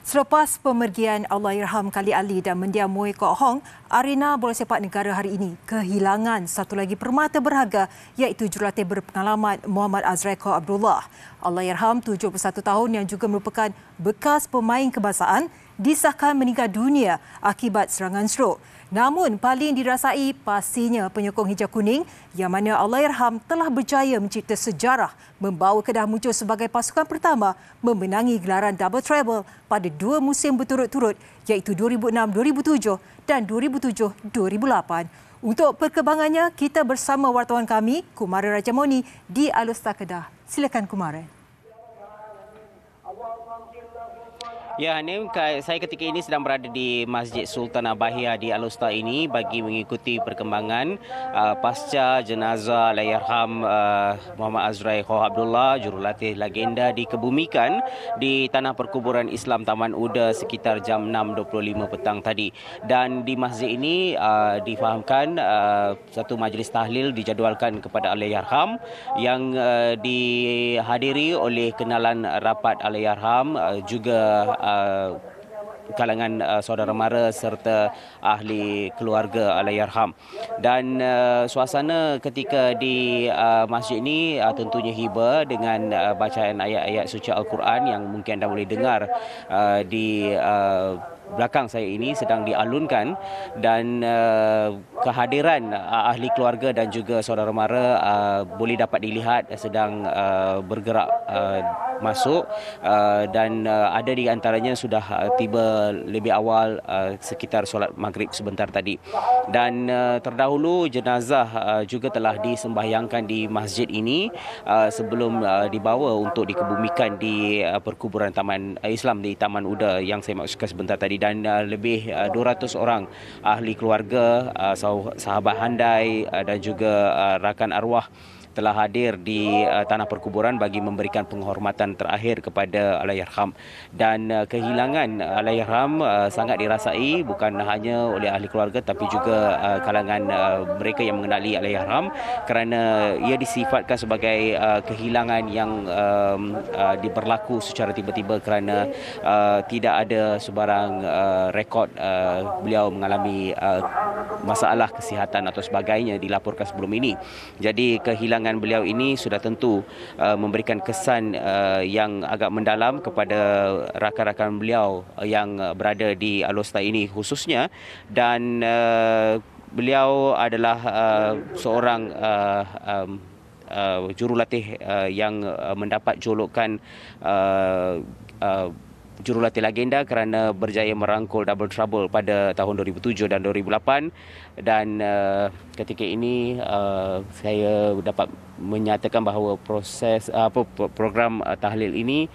Selepas pemergian Allahyarham Khalid Ali dan mendiang Moe Kok Hong, arena bola sepak negara hari ini kehilangan satu lagi permata berharga iaitu jurulatih berpengalaman Muhammad Azrai Kok Abdullah. Allahyarham 71 tahun yang juga merupakan bekas pemain kebangsaan disahkan meninggal dunia akibat serangan strok. Namun paling dirasai pastinya penyokong hijau kuning yang mana Allahyarham telah berjaya mencipta sejarah membawa Kedah muncul sebagai pasukan pertama memenangi gelaran double treble pada 2 musim berturut-turut iaitu 2006-2007 dan 2007-2008. Untuk perkembangannya kita bersama wartawan kami Kumara Rajamoni di Alustar Kedah. Silakan Kumara. Ya, Hanim, saya ketika ini sedang berada di Masjid Sultan Abahiyah di Alustar ini bagi mengikuti perkembangan pasca jenazah Allahyarham Muhammad Azrai Kok Abdullah, jurulatih legenda dikebumikan di Tanah Perkuburan Islam Taman Uda sekitar jam 6.25 petang tadi. Dan di masjid ini difahamkan satu majlis tahlil dijadualkan kepada Allahyarham yang dihadiri oleh kenalan rapat Allahyarham, juga kalangan saudara mara serta ahli keluarga Allahyarham. Dan suasana ketika di masjid ini tentunya hiba dengan bacaan ayat-ayat suci Al-Quran yang mungkin anda boleh dengar di belakang saya ini sedang dialunkan, dan kehadiran ahli keluarga dan juga saudara mara boleh dapat dilihat sedang bergerak masuk, dan ada di antaranya sudah tiba lebih awal sekitar solat maghrib sebentar tadi. Dan terdahulu jenazah juga telah disembahyangkan di masjid ini sebelum dibawa untuk dikebumikan di perkuburan Taman Islam di Taman Uda yang saya maksudkan sebentar tadi. Dan lebih 200 orang ahli keluarga, sahabat handai dan juga rakan arwah telah hadir di tanah perkuburan bagi memberikan penghormatan terakhir kepada Allahyarham. Dan kehilangan Allahyarham sangat dirasai bukan hanya oleh ahli keluarga tapi juga kalangan mereka yang mengenali Allahyarham, kerana ia disifatkan sebagai kehilangan yang berlaku secara tiba-tiba kerana tidak ada sebarang rekod beliau mengalami masalah kesihatan atau sebagainya dilaporkan sebelum ini. Jadi kehilangan beliau ini sudah tentu memberikan kesan yang agak mendalam kepada rakan-rakan beliau yang berada di Alustar ini khususnya. Dan beliau adalah seorang jurulatih yang mendapat julukan jurulatih legenda kerana berjaya merangkul double trouble pada tahun 2007 dan 2008. Dan ketika ini saya dapat menyatakan bahawa program tahlil ini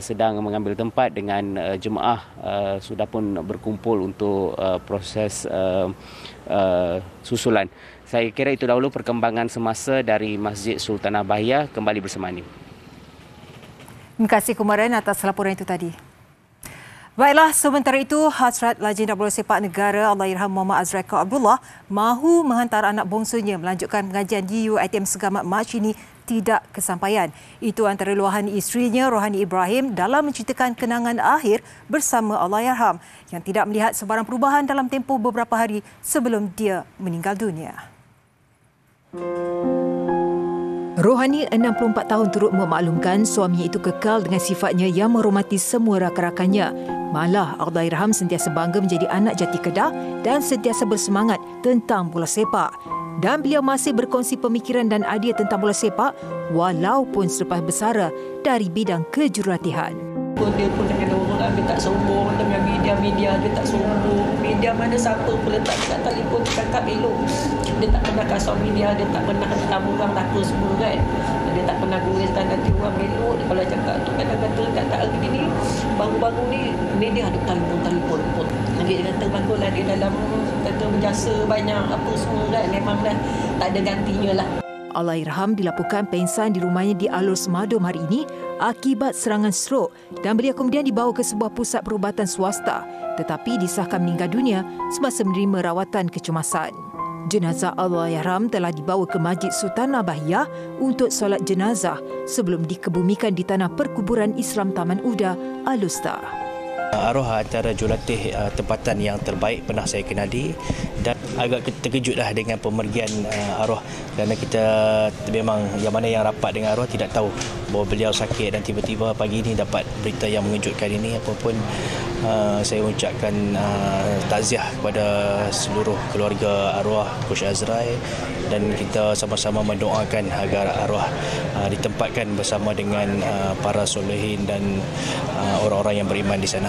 sedang mengambil tempat dengan jemaah sudah pun berkumpul untuk proses susulan. Saya kira itu dahulu perkembangan semasa dari Masjid Sultan Abahiyah. Kembali bersama Anim. Terima kasih Kumaran atas laporan itu tadi. Baiklah, sementara itu hasrat legenda bola sepak negara Allahyarham Muhammad Azrai Kok Abdullah mahu menghantar anak bongsunya melanjutkan pengajian di UiTM Segamat Mac ini tidak kesampaian. Itu antara luahan isterinya Rohani Ibrahim dalam menceritakan kenangan akhir bersama Allahyarham yang tidak melihat sebarang perubahan dalam tempoh beberapa hari sebelum dia meninggal dunia. Rohani 64 tahun turut memaklumkan suaminya itu kekal dengan sifatnya yang menghormati semua rakan-rakannya. Malah Allahyarham sentiasa bangga menjadi anak jati Kedah dan sentiasa bersemangat tentang bola sepak. Dan beliau masih berkongsi pemikiran dan idea tentang bola sepak walaupun selepas bersara dari bidang kejurulatihan. Dia pun dengan orang dia tak sombong, dengan media-media dia tak sombong. Media mana siapa pun letak kat telefon cakap elok. Dia tak pernah kasar media, dia tak pernah hentam orang apa semua kan. Dia tak pernah guriskan nanti orang elok. Kalau cakap tu kata-kata kata hari ni, baru-baru ni media ada telefon pun. Dia kata baguslah dia dalam kata berjasa banyak apa semua kan. Memanglah tak ada gantinya lah. Allahyarham dilaporkan pengsan di rumahnya di Alor Semadum hari ini akibat serangan strok dan beliau kemudian dibawa ke sebuah pusat perubatan swasta tetapi disahkan meninggal dunia semasa menerima rawatan kecemasan. Jenazah Allahyarham telah dibawa ke Masjid Sultan Abahiyah untuk solat jenazah sebelum dikebumikan di Tanah Perkuburan Islam Taman Uda, Alustar. Arwah antara jurulatih tempatan yang terbaik pernah saya kenali dan agak terkejutlah dengan pemergian arwah kerana kita memang yang mana yang rapat dengan arwah tidak tahu bahawa beliau sakit dan tiba-tiba pagi ini dapat berita yang mengejutkan ini. Apapun saya ucapkan takziah kepada seluruh keluarga arwah Coach Azrai dan kita sama-sama mendoakan agar arwah ditempatkan bersama dengan para solehin dan orang-orang yang beriman di sana.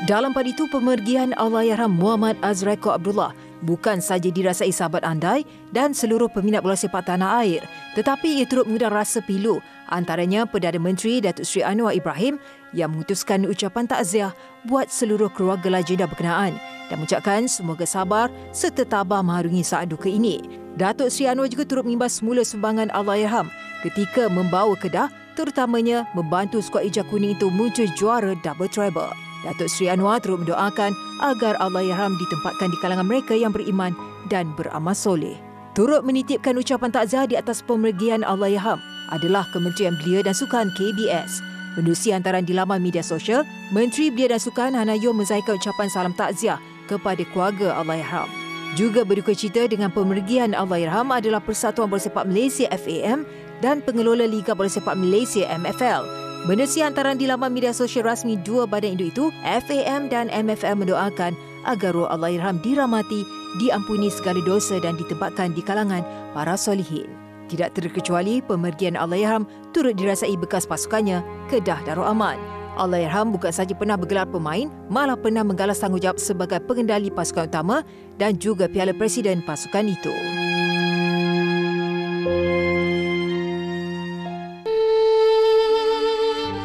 Dalam pada itu, pemergian Allahyarham Muhammad Azraiko Abdullah bukan sahaja dirasai sahabat andai dan seluruh peminat bola sepak tanah air, tetapi ia turut mengundang rasa pilu antaranya Perdana Menteri Datuk Seri Anwar Ibrahim yang mengutuskan ucapan takziah buat seluruh keluarga legenda berkenaan dan mengucapkan semoga sabar serta tabah mengharungi saat duka ini. Datuk Seri Anwar juga turut mengimbas semula sumbangan Allahyarham ketika membawa Kedah, terutamanya membantu skuad hijau kuning itu muncul juara double treble. Datuk Seri Anwar turut mendoakan agar Allahyarham ditempatkan di kalangan mereka yang beriman dan beramal soleh. Turut menitipkan ucapan takziah di atas pemergian Allahyarham adalah Kementerian Belia dan Sukan KBS. Menerusi hantaran di laman media sosial, Menteri Belia dan Sukan Hanayo menzahirkan ucapan salam takziah kepada keluarga Allahyarham. Juga berduka cita dengan pemergian Allahyarham adalah Persatuan Bola Sepak Malaysia FAM dan pengelola Liga Bola Sepak Malaysia MFL. Menerusi hantaran di laman media sosial rasmi dua badan induk itu, FAM dan MFL mendoakan agar roh Allahyarham dirahmati, diampuni segala dosa dan ditempatkan di kalangan para solihin. Tidak terkecuali, pemergian Allahyarham turut dirasai bekas pasukannya, Kedah Darul Aman. Allahyarham bukan sahaja pernah bergelar pemain, malah pernah menggalas tanggungjawab sebagai pengendali pasukan utama dan juga Piala Presiden pasukan itu.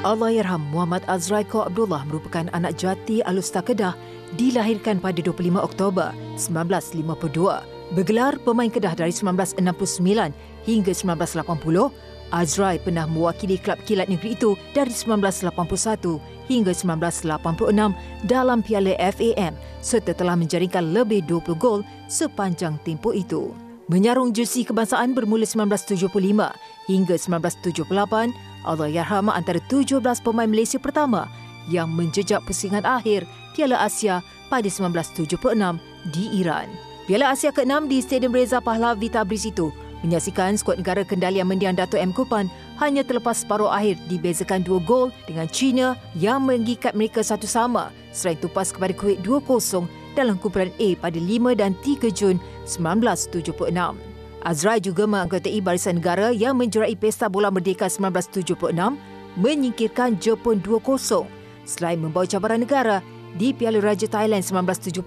Allahyarham Muhammad Azraiko Abdullah merupakan anak jati Alustar Kedah, dilahirkan pada 25 Oktober 1952. Bergelar pemain Kedah dari 1969 hingga 1980, Azrai pernah mewakili klub kilat negeri itu dari 1981 hingga 1986 dalam Piala FAM serta telah menjaringkan lebih 20 gol sepanjang tempoh itu. Menyarung jersey kebangsaan bermula 1975 hingga 1978, Allahyarham antara 17 pemain Malaysia pertama yang menjejak pusingan akhir Piala Asia pada 1976 di Iran. Piala Asia ke-6 di Stadium Reza Pahlavi Tabriz itu menyaksikan skuad negara kendalian mendiang Dato' M. Kupan hanya terlepas separuh akhir dibezakan 2 gol dengan China yang mengikat mereka satu sama selain tupas kepada Kuwait 2-0 dalam kumpulan A pada 5 dan 3 Jun 1976. Azrai juga menganggotai barisan negara yang menjuarai Pesta Bola Merdeka 1976, menyingkirkan Jepun 2-0 selain membawa cabaran negara di Piala Raja Thailand 1975,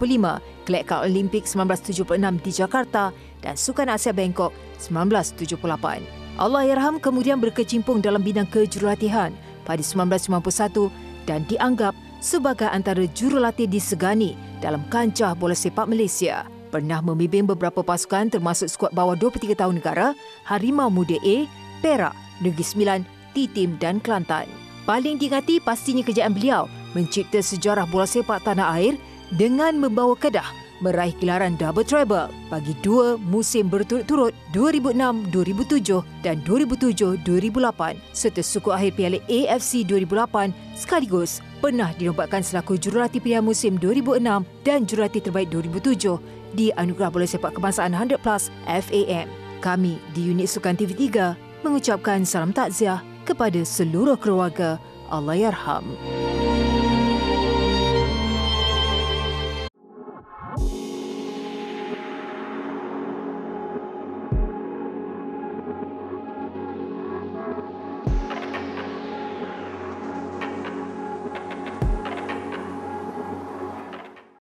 Kelab Olimpik 1976 di Jakarta dan Sukan Asia Bangkok 1978. Allahyarham kemudian berkecimpung dalam bidang kejurulatihan pada 1991 dan dianggap sebagai antara jurulatih disegani dalam kancah bola sepak Malaysia. Pernah memimpin beberapa pasukan termasuk skuad bawah 23 tahun negara, Harimau Muda A, Perak, Negeri Sembilan, T-Team dan Kelantan. Paling diingati pastinya kejayaan beliau mencipta sejarah bola sepak tanah air dengan membawa Kedah meraih gelaran double treble bagi 2 musim berturut-turut 2006-2007 dan 2007-2008 serta suku akhir Piala AFC 2008 sekaligus pernah dinobatkan selaku jurulatih pilihan musim 2006 dan jurulatih terbaik 2007 di Anugerah Bola Sepak Kebangsaan 100 Plus FAM. Kami di unit Sukan TV3 mengucapkan salam takziah kepada seluruh keluarga Allahyarham.